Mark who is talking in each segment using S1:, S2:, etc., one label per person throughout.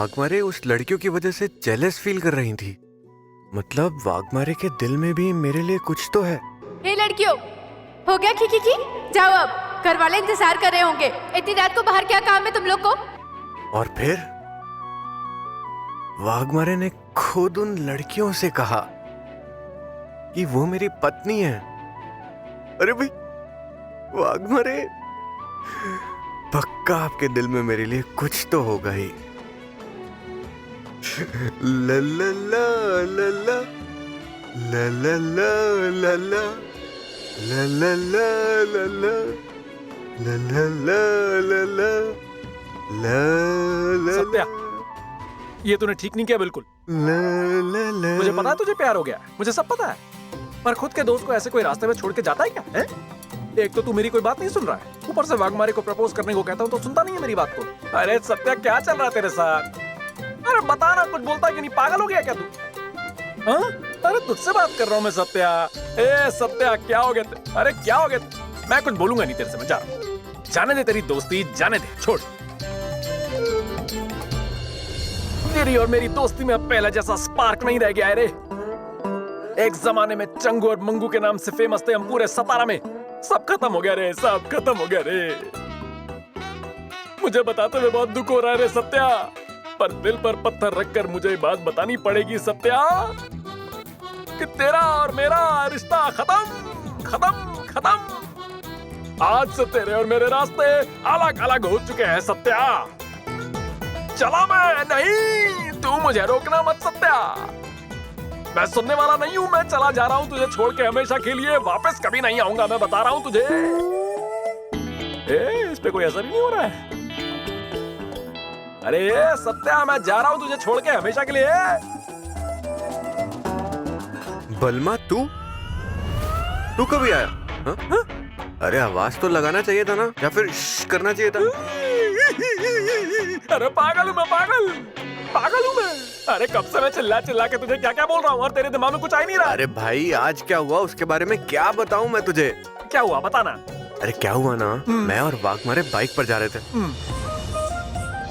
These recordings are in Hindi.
S1: वाघमारे उस लड़कियों की वजह से जेलस फील कर रही थी। मतलब वाघमारे के दिल में भी मेरे लिए कुछ तो है।
S2: हे लड़कियों, हो गया खी? जाओ अब, घर वाले इंतजार कर रहे होंगे। इतनी रात को बाहर क्या काम है तुम लोग को?
S1: और फिर वाघमारे ने खुद उन लड़कियों से कहा कि वो मेरी पत्नी है। अरे भाई वाघमारे, पक्का आपके दिल में मेरे लिए कुछ तो होगा ही। ला ला ला ला ला ला ला ला ला ला ला ला ला ला ला ला ला ला ला।
S3: सत्या, ये तूने ठीक नहीं किया बिल्कुल। मुझे पता है तुझे प्यार हो गया, मुझे सब पता है, पर खुद के दोस्त को ऐसे कोई रास्ते में छोड़ के जाता है क्या है? एक तो तू मेरी कोई बात नहीं सुन रहा है, ऊपर से वाघमारे को प्रपोज करने को कहता हूँ तो सुनता नहीं है मेरी बात को। अरे सत्या, क्या चल रहा है तेरे साथ? अरे बता ना, कुछ बोलता कि नहीं, पागल हो गया क्या तू? हाँ? अरे तुझसे बात कर रहा हूँ मैं सत्या। ए सत्या, क्या हो गया? अरे क्या हो गया? मैं कुछ बोलूंगा नहीं तेरे से, मैं जा रहा हूँ। जाने दे तेरी दोस्ती, जाने दे, छोड़। तेरी और मेरी दोस्ती में अब पहले जैसा स्पार्क नहीं रह गया है रे। एक जमाने में चंगू और मंगू के नाम से फेमस थे हम पूरे सतारा में। सब खत्म हो गया रे, सब खत्म हो गया रे। मुझे बताते हुए बहुत दुख हो रहा है रे सत्या, पर दिल पर पत्थर रखकर मुझे बात बतानी पड़ेगी सत्या, कि तेरा और मेरा रिश्ता खत्म खत्म खत्म। आज से तेरे और मेरे रास्ते अलग अलग हो चुके हैं सत्या। चला मैं नहीं, तू मुझे रोकना मत सत्या। मैं सुनने वाला नहीं हूँ, मैं चला जा रहा हूँ तुझे छोड़ के हमेशा के लिए, वापस कभी नहीं आऊंगा, मैं बता रहा हूँ तुझे। इस पे कोई असर ही नहीं हो रहा है। अरे सत्या, मैं जा रहा हूँ तुझे छोड़ के हमेशा के लिए।
S1: बलमा, तू कभी आया? हा? हा? अरे आवाज तो लगाना चाहिए था ना, या फिर करना चाहिए था।
S3: अरे पागल हूँ मैं, पागल हूँ मैं। अरे कब से मैं चिल्ला चिल्ला के तुझे क्या क्या बोल रहा हूँ और तेरे दिमाग में कुछ आ ही नहीं रहा।
S1: अरे भाई, आज क्या हुआ उसके बारे में क्या बताऊं मैं तुझे?
S3: क्या हुआ बताना।
S1: अरे क्या हुआ ना, मैं और वाघमारे बाइक पर जा रहे थे।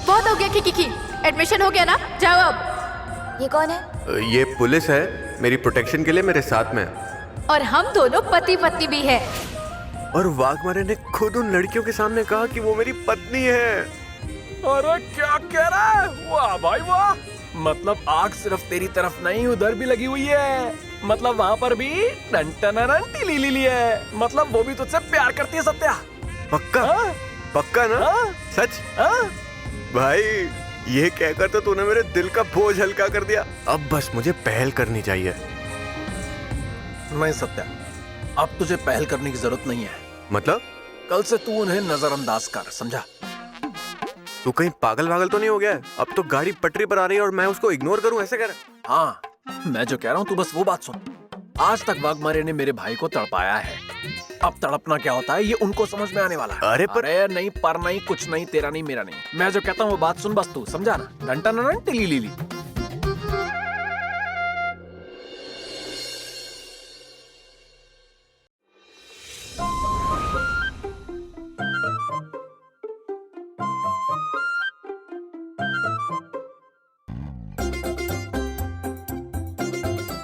S2: बहुत हो गया खी। एडमिशन हो गया ना, जाओ अब।
S4: ये कौन है?
S1: ये पुलिस है, मेरी प्रोटेक्शन के लिए मेरे साथ में।
S2: और हम दोनों पति पत्नी भी है।
S1: और वाघमारे ने खुद उन लड़कियों के सामने कहा कि वो मेरी पत्नी है।
S3: अरे क्या कह रहा है? वाह भाई वाह, मतलब आग सिर्फ तेरी तरफ नहीं उधर भी लगी हुई है। मतलब वहाँ पर भी टन ली है। मतलब वो भी तुझसे प्यार करती है सत्या।
S1: पक्का?
S3: हाँ?
S1: पक्का ना?
S3: हाँ?
S1: सच?
S3: हाँ?
S1: भाई ये कहकर तो तूने मेरे दिल का बोझ हल्का कर दिया। अब बस मुझे पहल करनी चाहिए।
S3: नहीं सत्या, अब तुझे पहल करने की जरूरत नहीं है।
S1: मतलब?
S3: कल से तू उन्हें नजरअंदाज कर, समझा?
S1: तू कहीं पागल तो नहीं हो गया है? अब तो गाड़ी पटरी पर आ रही है और मैं उसको इग्नोर करूं, ऐसे कर?
S3: हाँ, मैं जो कह रहा हूँ तू बस वो बात सुन। आज तक वाघमारे ने मेरे भाई को तड़पाया है, अब तड़पना क्या होता है ये उनको समझ में आने वाला है। अरे नहीं, पर नहीं, कुछ नहीं, तेरा नहीं मेरा नहीं, मैं जो कहता हूँ वो बात सुन बस, तू समझा ना? टन ली।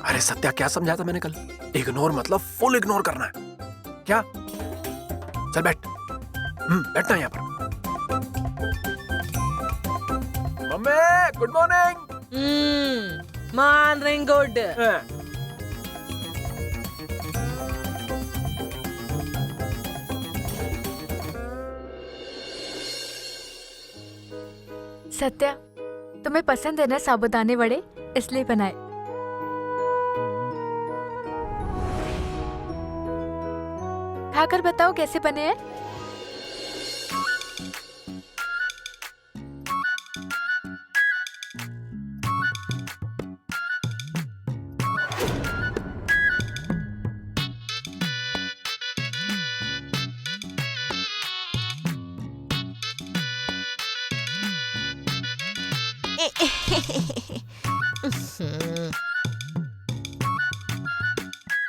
S3: अरे सत्या, क्या समझाया था मैंने कल? इग्नोर मतलब फुल इग्नोर करना है क्या? चल बैठ, बैठना यहाँ पर। Mummy good morning.
S4: Morning good.
S2: Satya, तुम्हें पसंद है ना साबुदाने वड़े, इसलिए बनाए। खाकर बताओ कैसे बने हैं।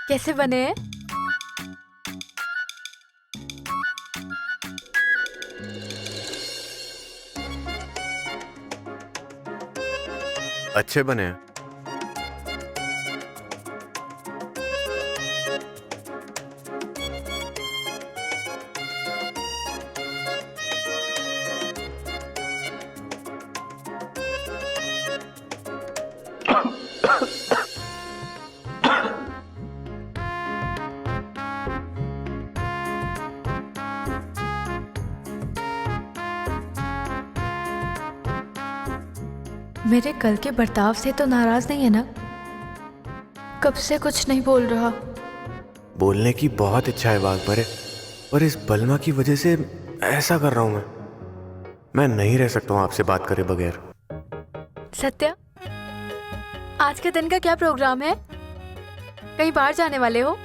S2: कैसे बने हैं?
S1: अच्छे बने हैं।
S2: मेरे कल के बर्ताव से तो नाराज नहीं है ना? कब से कुछ नहीं बोल रहा।
S1: बोलने की बहुत इच्छा है वाघ, पर इस बलमा की वजह से ऐसा कर रहा हूं मैं नहीं रह सकता हूं आपसे बात करे बगैर।
S2: सत्या, आज के दिन का क्या प्रोग्राम है? कहीं बाहर जाने वाले हो?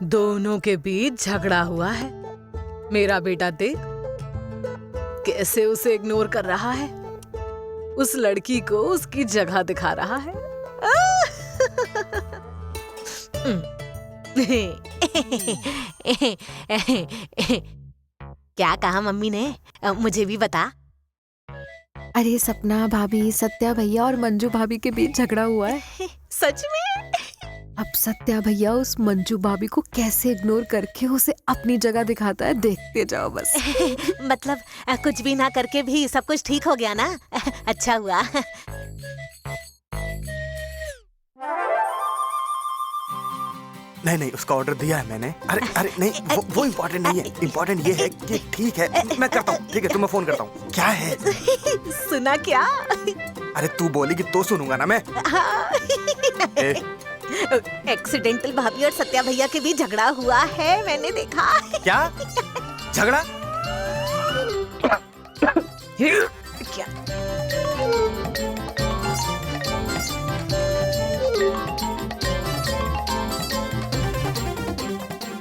S4: दोनों के बीच झगड़ा हुआ है। मेरा बेटा देख कैसे उसे इग्नोर कर रहा है, उस लड़की को उसकी जगह दिखा रहा है।
S5: क्या कहा मम्मी ने? मुझे भी बता।
S6: अरे सपना भाभी, सत्या भैया और मंजू भाभी के बीच झगड़ा हुआ है।
S5: सच में?
S6: अब सत्या भैया उस मंजू भाभी को कैसे इग्नोर करके उसे अपनी जगह दिखाता है, देखते जाओ बस।
S5: मतलब कुछ भी ना करके भी सब कुछ ठीक हो गया ना? अच्छा हुआ।
S7: नहीं, उसका ऑर्डर दिया है मैंने। अरे नहीं, वो इम्पोर्टेंट नहीं है। इम्पोर्टेंट ये है कि ठीक है, मैं करता हूँ। ठीक है, तुम्हें फोन करता हूँ। क्या है?
S5: सुना क्या?
S7: अरे तू बोलेगी तो सुनूंगा ना मैं।
S5: एक्सीडेंटल भाभी और सत्या भैया के बीच झगड़ा हुआ है, मैंने देखा।
S7: क्या झगड़ा?
S5: क्या?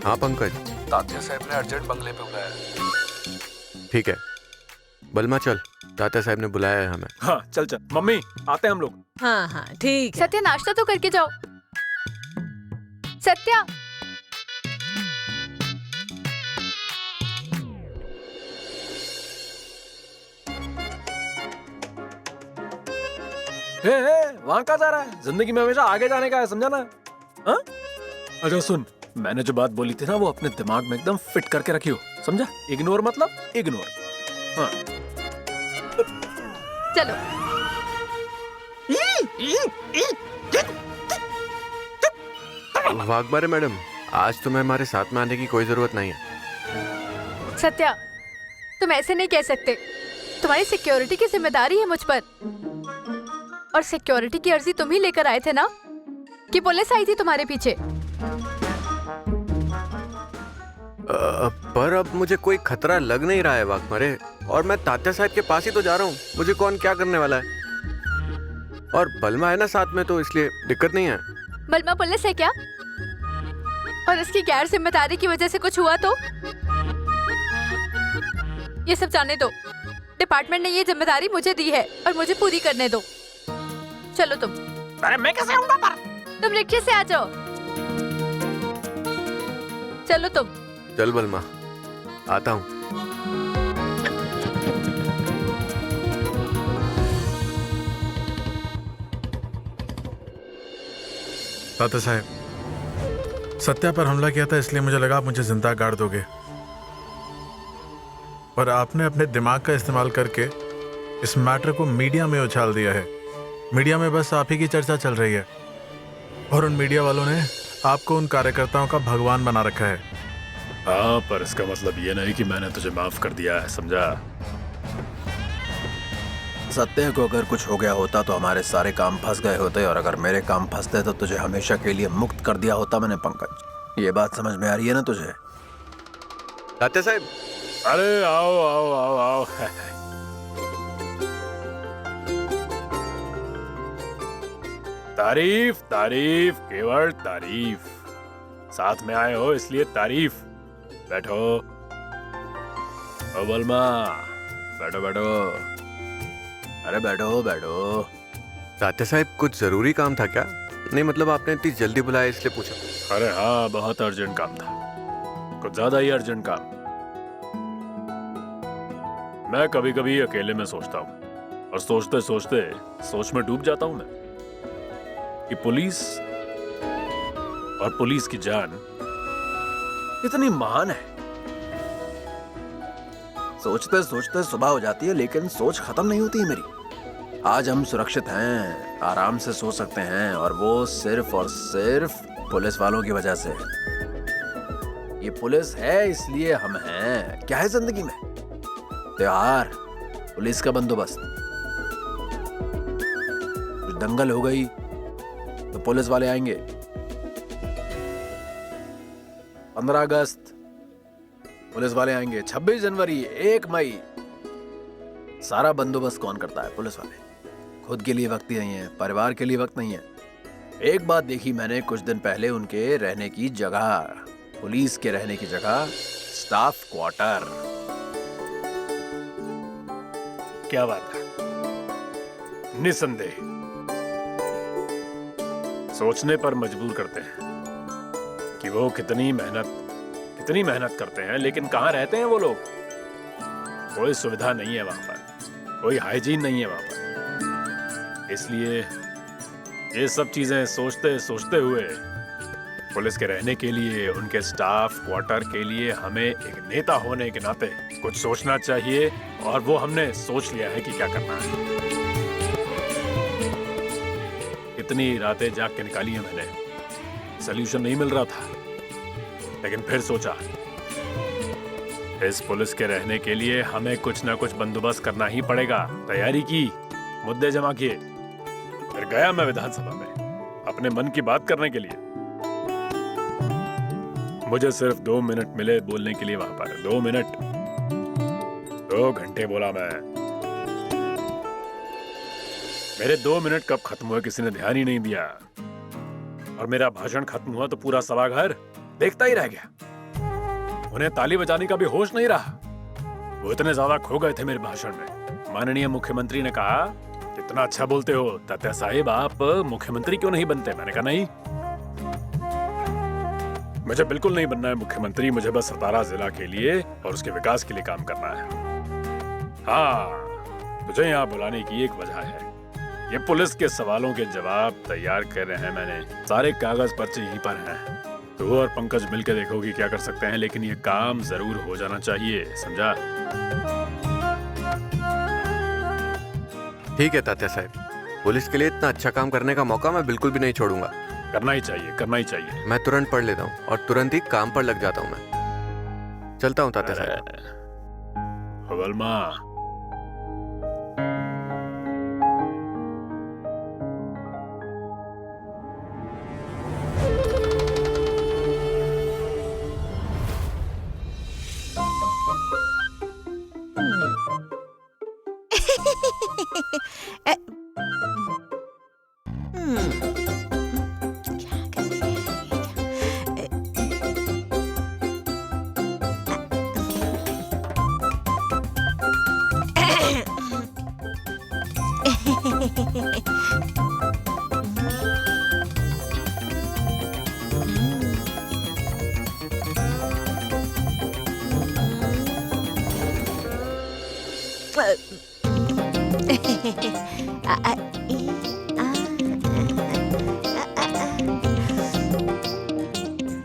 S1: हाँ पंकज,
S3: तात्या साहब ने अर्जेंट बंगले पे बुलाया।
S1: ठीक है बलमा, चल, तात्या साहब ने बुलाया है हमें।
S3: हाँ चल चल, मम्मी आते हैं हम लोग।
S4: हाँ हाँ ठीक है।
S2: सत्या, नाश्ता तो करके जाओ। सत्या,
S3: वहाँ कहाँ जा रहा है? जिंदगी में हमेशा आगे जाने का है, समझा ना? हाँ? अच्छा सुन, मैंने जो बात बोली थी ना वो अपने दिमाग में एकदम फिट करके रखियो, समझा? इग्नोर मतलब इग्नोर। हाँ
S2: चलो।
S1: वाघबारे मैडम, आज तुम्हें हमारे साथ में आने की कोई जरूरत नहीं है।
S2: सत्या, तुम ऐसे नहीं कह सकते। तुम्हारी सिक्योरिटी की जिम्मेदारी है मुझ पर, और सिक्योरिटी की अर्जी तुम ही लेकर आए थे ना, कि पुलिस आई थी तुम्हारे पीछे?
S1: पर अब मुझे कोई खतरा लग नहीं रहा है वाघबारे, और मैं तात्या साहब के पास ही तो जा रहा हूँ। मुझे कौन क्या करने वाला है? और बलमा है ना साथ में, तो इसलिए दिक्कत नहीं है।
S2: बलमा पुलिस है क्या? और इसकी गैर जिम्मेदारी की वजह से कुछ हुआ तो? ये सब जाने दो। डिपार्टमेंट ने ये जिम्मेदारी मुझे दी है और मुझे पूरी करने दो। चलो तुम।
S3: अरे मैं कैसे आऊंगा पर?
S2: तुम रिक्शे से आ जाओ। चलो तुम।
S1: चल बलमा, आता हूँ।
S8: तात्या साहब, सत्या पर हमला किया था इसलिए मुझे लगा आप मुझे जिंदा गाड़ दोगे, पर आपने अपने दिमाग का इस्तेमाल करके इस मैटर को मीडिया में उछाल दिया है। मीडिया में बस आप ही की चर्चा चल रही है, और उन मीडिया वालों ने आपको उन कार्यकर्ताओं का भगवान बना रखा है।
S3: हाँ, पर इसका मतलब ये नहीं कि मैंने तुझे माफ कर दिया है, समझा?
S9: सत्य को अगर कुछ हो गया होता तो हमारे सारे काम फंस गए होते, और अगर मेरे काम फंसते तो तुझे हमेशा के लिए मुक्त कर दिया होता मैंने पंकज। ये बात समझ में आ रही है ना तुझे?
S1: तात्या साहब,
S3: अरे आओ आओ आओ आओ। तारीफ तारीफ, केवल तारीफ। साथ में आए हो इसलिए तारीफ। बैठो। ओ बलमा, बैठो बैठो। अरे बैठो बैठो।
S1: तात्या साहब, कुछ जरूरी काम था क्या? नहीं मतलब आपने इतनी जल्दी बुलाया इसलिए पूछा।
S3: अरे हाँ, बहुत अर्जेंट काम था, कुछ ज्यादा ही अर्जेंट काम। मैं कभी कभी अकेले में सोचता हूँ और सोचते सोचते सोच में डूब जाता हूँ मैं कि पुलिस और पुलिस की जान इतनी महान है।
S9: सोचते सोचते सुबह हो जाती है लेकिन सोच खत्म नहीं होती है मेरी। आज हम सुरक्षित हैं, आराम से सो सकते हैं, और वो सिर्फ और सिर्फ पुलिस वालों की वजह से। ये पुलिस है इसलिए हम हैं। क्या है जिंदगी में? त्योहार, पुलिस का बंदोबस्त। कुछ दंगल हो गई तो पुलिस वाले आएंगे। 15 अगस्त पुलिस वाले आएंगे। 26 जनवरी, 1 मई, सारा बंदोबस्त कौन करता है? पुलिस वाले। खुद के लिए वक्त ही नहीं है, परिवार के लिए वक्त नहीं है। एक बात देखी मैंने कुछ दिन पहले, उनके रहने की जगह, पुलिस के रहने की जगह, स्टाफ क्वार्टर।
S3: क्या बात है, निसंदेह सोचने पर मजबूर करते हैं कि वो कितनी मेहनत करते हैं, लेकिन कहाँ रहते हैं वो लोग? कोई सुविधा नहीं है वहां पर, कोई हाइजीन नहीं है वहां पर। इसलिए ये सब चीजें सोचते सोचते हुए पुलिस के रहने के लिए, उनके स्टाफ क्वार्टर के लिए हमें एक नेता होने के नाते कुछ सोचना चाहिए, और वो हमने सोच लिया है कि क्या करना है। इतनी रातें जाग के निकाली है मैंने, सल्यूशन नहीं मिल रहा था, लेकिन फिर सोचा इस पुलिस के रहने के लिए हमें कुछ ना कुछ बंदोबस्त करना ही पड़ेगा। तैयारी की, मुद्दे जमा किए, फिर गया मैं विधानसभा में अपने मन की बात करने के लिए। मुझे सिर्फ 2 मिनट मिले बोलने के लिए वहां पर। 2 मिनट, 2 घंटे बोला मैं। मेरे 2 मिनट कब खत्म हुए किसी ने ध्यान ही नहीं दिया, और मेरा भाषण खत्म हुआ तो पूरा सभाघर देखता ही रह गया। उन्हें ताली बजाने का भी होश नहीं रहा, वो इतने ज्यादा खो गए थे मेरे भाषण में। माननीय मुख्यमंत्री ने कहा, कितना अच्छा बोलते हो तात्या साहिब, आप मुख्यमंत्री क्यों नहीं बनते? मैंने कहा नहीं, मुझे बिल्कुल नहीं बनना है मुख्यमंत्री, मुझे बस सतारा जिला के लिए और उसके विकास के लिए काम करना है। हाँ, मुझे यहाँ बुलाने की एक वजह है, ये पुलिस के सवालों के जवाब तैयार कर रहे हैं मैंने, सारे कागज पर्चे यहीं पर हैं। तो और पंकज मिलकर देखोगी क्या कर सकते हैं, लेकिन ये काम जरूर हो जाना चाहिए, समझा?
S1: ठीक है तात्या साहब, पुलिस के लिए इतना अच्छा काम करने का मौका मैं बिल्कुल भी नहीं छोड़ूंगा।
S3: करना ही चाहिए, करना ही चाहिए।
S1: मैं तुरंत पढ़ लेता हूँ और तुरंत ही काम पर लग जाता हूँ। मैं चलता हूँ तात्या साहब।
S3: बलमा,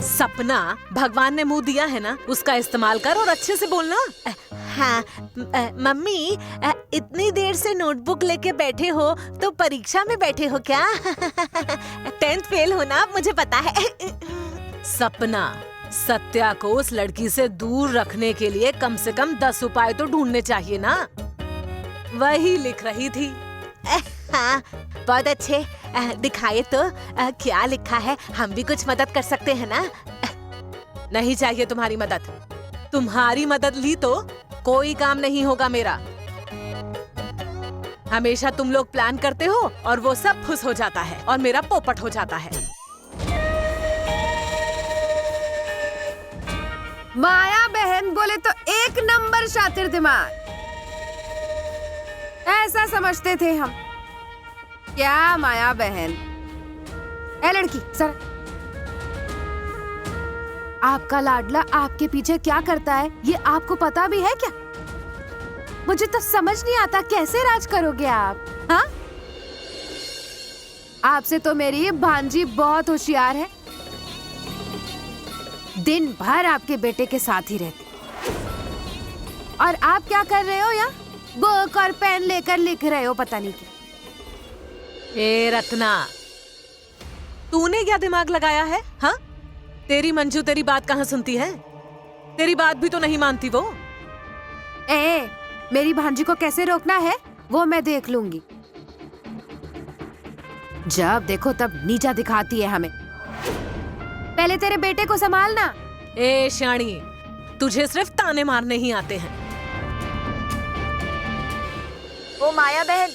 S4: सपना, भगवान ने मुंह दिया है ना, उसका इस्तेमाल कर और अच्छे से बोलना।
S5: हाँ मम्मी, इतनी देर से नोटबुक लेके बैठे हो तो परीक्षा में बैठे हो क्या? 10th फेल होना मुझे पता है।
S4: सपना, सत्या को उस लड़की से दूर रखने के लिए कम से कम 10 उपाय तो ढूंढने चाहिए ना। वही लिख रही थी।
S5: हाँ, बहुत अच्छे। दिखाइए तो क्या लिखा है, हम भी कुछ मदद कर सकते हैं ना।
S4: नहीं चाहिए तुम्हारी मदद। तुम्हारी मदद ली तो कोई काम नहीं होगा मेरा। हमेशा तुम लोग प्लान करते हो और वो सब फुस हो जाता है और मेरा पोपट हो जाता है।
S6: माया बहन बोले तो 1 नंबर शातिर दिमाग, ऐसा समझते थे हम। क्या माया बहन, ए लड़की सर, आपका लाडला आपके पीछे क्या करता है ये आपको पता भी है क्या? मुझे तो समझ नहीं आता कैसे राज करोगे आप, हाँ? आपसे तो मेरी भांजी बहुत होशियार है, दिन भर आपके बेटे के साथ ही रहती। और आप क्या कर रहे हो यहाँ? बुक और पेन लेकर लिख रहे हो पता नहीं क्या।
S5: ए रत्ना, तूने क्या दिमाग लगाया है? हाँ, तेरी मंजू तेरी बात कहाँ सुनती है? तेरी बात भी तो नहीं मानती वो।
S6: ए, मेरी भांजी को कैसे रोकना है वो मैं देख लूंगी। जब देखो तब नीचा दिखाती है हमें। पहले तेरे बेटे को संभालना।
S5: ए शाणी, तुझे सिर्फ ताने मारने ही आते हैं।
S2: ओ माया बहन,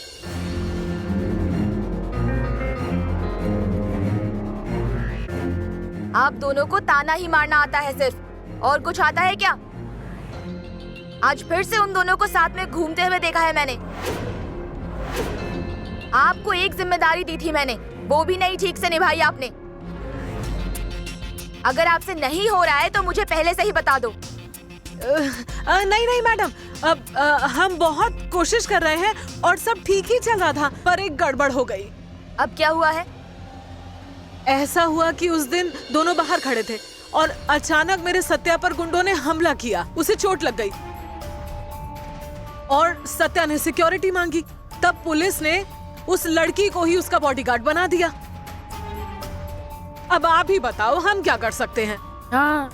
S2: आप दोनों को ताना ही मारना आता है सिर्फ, और कुछ आता है क्या? आज फिर से उन दोनों को साथ में घूमते हुए देखा है मैंने। आपको एक जिम्मेदारी दी थी मैंने, वो भी नहीं ठीक से निभाई आपने। अगर आपसे नहीं हो रहा है तो मुझे पहले से ही बता दो।
S5: नहीं नहीं मैडम, अब हम बहुत कोशिश कर रहे हैं और सब ठीक ही चल रहा था, पर एक गड़बड़ हो गई।
S2: अब क्या हुआ है?
S5: ऐसा हुआ कि उस दिन दोनों बाहर खड़े थे और अचानक मेरे सत्या पर गुंडों ने हमला किया, उसे चोट लग गई और सत्या ने सिक्योरिटी मांगी। तब पुलिस ने उस लड़की को ही उसका बॉडीगार्ड बना दिया। अब आप ही बताओ हम क्या कर सकते हैं?
S6: हाँ,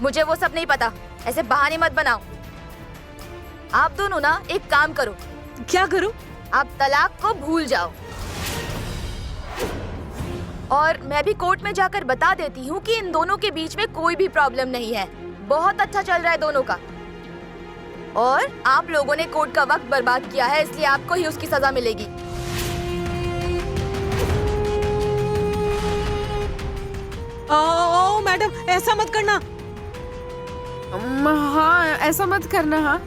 S2: मुझे वो सब नहीं पता, ऐसे बहाने मत बनाओ। आप दोनों ना एक काम करो।
S5: क्या करूं?
S2: आप तलाक को भूल जाओ, और मैं भी कोर्ट में जाकर बता देती हूँ कि इन दोनों के बीच में कोई भी प्रॉब्लम नहीं है, बहुत अच्छा चल रहा है दोनों का। और आप लोगों ने कोर्ट का वक्त बर्बाद किया है, इसलिए आपको ही उसकी सजा मिलेगी।
S5: ओ मैडम, ऐसा मत करना।
S6: हाँ ऐसा मत करना। हाँ,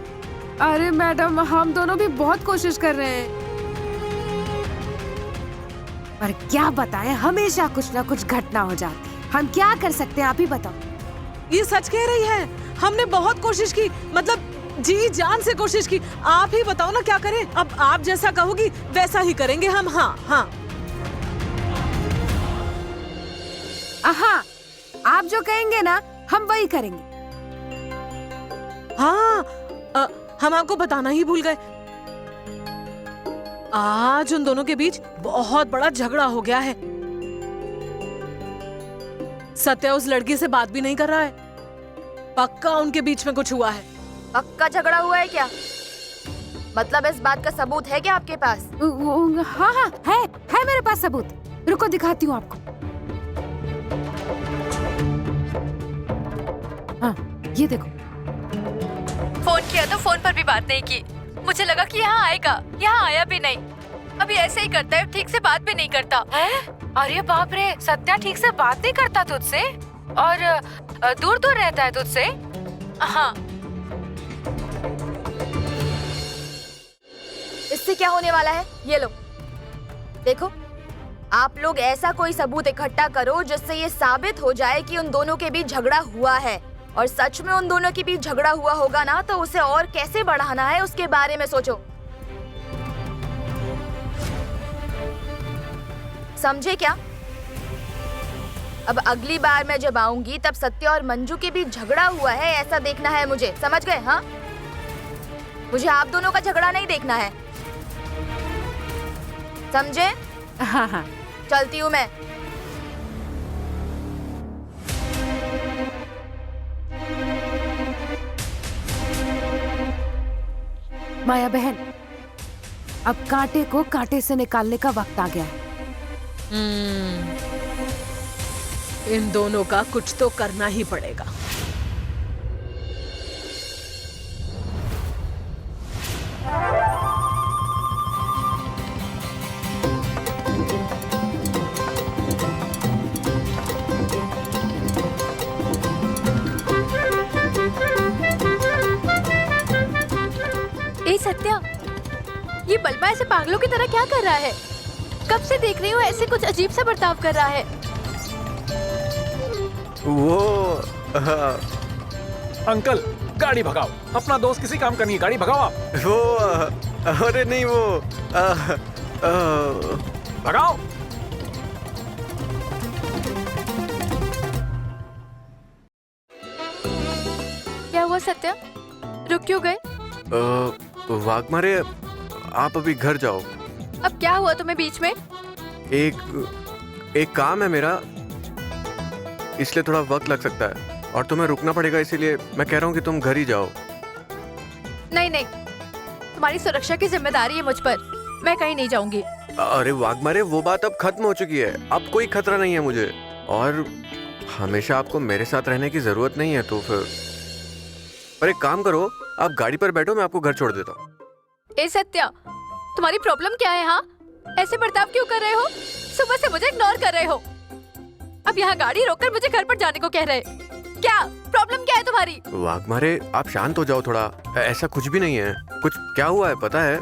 S6: अरे मैडम हम दोनों भी बहुत कोशिश कर रहे हैं, पर क्या बताएं, हमेशा कुछ ना कुछ घटना हो जाती है। हम क्या कर सकते हैं, आप ही बताओ।
S5: ये सच कह रही है, हमने बहुत कोशिश की, मतलब जी जान से कोशिश की। आप ही बताओ ना क्या करें? अब आप जैसा कहोगी वैसा ही करेंगे हम। हाँ हाँ
S6: हाँ, आप जो कहेंगे ना हम वही करेंगे।
S5: हाँ, हम आपको बताना ही भूल गए, आज उन दोनों के बीच बहुत बड़ा झगड़ा हो गया है। सत्या उस लड़की से बात भी नहीं कर रहा है, पक्का उनके बीच में कुछ हुआ है।
S2: पक्का झगड़ा हुआ है क्या? मतलब इस बात का सबूत है क्या आपके पास?
S6: हाँ हाँ है मेरे पास सबूत, रुको दिखाती हूँ आपको। हाँ ये देखो।
S2: फोन किया तो फोन पर भी बात नहीं की, मुझे लगा कि यहाँ आएगा, यहाँ आया भी नहीं। अभी ऐसे ही करता है, ठीक से बात भी नहीं करता है।
S6: अरे बाप रे, सत्या ठीक से बात नहीं करता तुझसे और दूर दूर रहता है तुझसे।
S2: हाँ, इससे क्या होने वाला है? ये लो देखो, आप लोग ऐसा कोई सबूत इकट्ठा करो जिससे ये साबित हो जाए कि उन दोनों के बीच झगड़ा हुआ है। और सच में उन दोनों के बीच झगड़ा हुआ होगा ना, तो उसे और कैसे बढ़ाना है उसके बारे में सोचो, समझे क्या? अब अगली बार मैं जब आऊंगी तब सत्या और मंजू के बीच झगड़ा हुआ है ऐसा देखना है मुझे, समझ गए? हाँ, मुझे आप दोनों का झगड़ा नहीं देखना है, समझे?
S6: हाँ हाँ,
S2: चलती हूँ मैं।
S6: माया बहन, अब कांटे को कांटे से निकालने का वक्त आ गया है।
S5: इन दोनों का कुछ तो करना ही पड़ेगा।
S2: ए सत्या, ये बल्बा ऐसे पागलों की तरह क्या कर रहा है?
S10: कब से देख रही हूँ ऐसे कुछ अजीब सा बर्ताव कर रहा है।
S1: वो
S3: अंकल गाड़ी भगाओ, अपना दोस्त किसी काम का नहीं है, गाड़ी भगाओ आप।
S1: वो अरे नहीं वो
S3: भगाओ।
S10: क्या हुआ सत्या, रुक क्यों गए?
S1: वाघमारे, आप अभी घर जाओ।
S10: अब क्या हुआ तुम्हें बीच में?
S1: एक काम है मेरा, इसलिए थोड़ा वक्त लग सकता है और तुम्हें रुकना पड़ेगा, इसीलिए मैं कह रहा हूँ कि तुम घर ही जाओ।
S10: नहीं नहीं, तुम्हारी सुरक्षा की जिम्मेदारी है मुझ पर, मैं कहीं नहीं जाऊंगी।
S1: अरे वाघमारे, वो बात अब खत्म हो चुकी है, अब कोई खतरा नहीं है मुझे, और हमेशा आपको मेरे साथ रहने की जरूरत नहीं है, तो फिर पर एक काम करो, आप गाड़ी पर बैठो, मैं आपको घर छोड़ देता हूँ।
S10: ए सत्या, तुम्हारी प्रॉब्लम क्या है? हाँ, ऐसे बर्ताव क्यों कर रहे हो? सुबह से मुझे इग्नोर कर रहे हो, अब यहाँ गाड़ी रोककर मुझे घर पर जाने को कह रहे। क्या प्रॉब्लम क्या है तुम्हारी?
S1: वाघमारे, आप शांत हो जाओ थोड़ा, ऐसा कुछ भी नहीं है। कुछ क्या हुआ है पता है,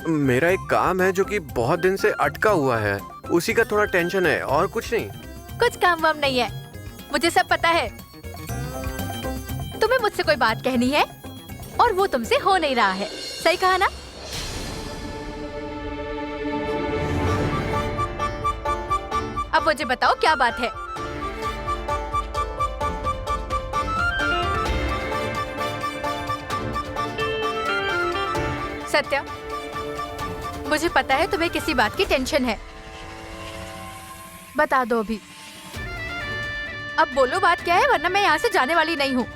S1: मेरा एक काम है जो कि बहुत दिन से अटका हुआ है, उसी का थोड़ा टेंशन है, और कुछ नहीं।
S10: कुछ काम वाम नहीं है, मुझे सब पता है। तुम्हें मुझसे कोई बात कहनी है और वो तुमसे हो नहीं रहा है, सही कहा ना? अब मुझे बताओ क्या बात है? सत्या, मुझे पता है तुम्हें किसी बात की टेंशन है, बता दो अभी। अब बोलो बात क्या है, वरना मैं यहाँ से जाने वाली नहीं हूँ।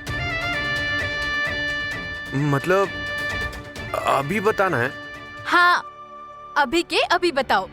S1: मतलब अभी बताना है?
S10: हाँ, अभी के अभी बताओ।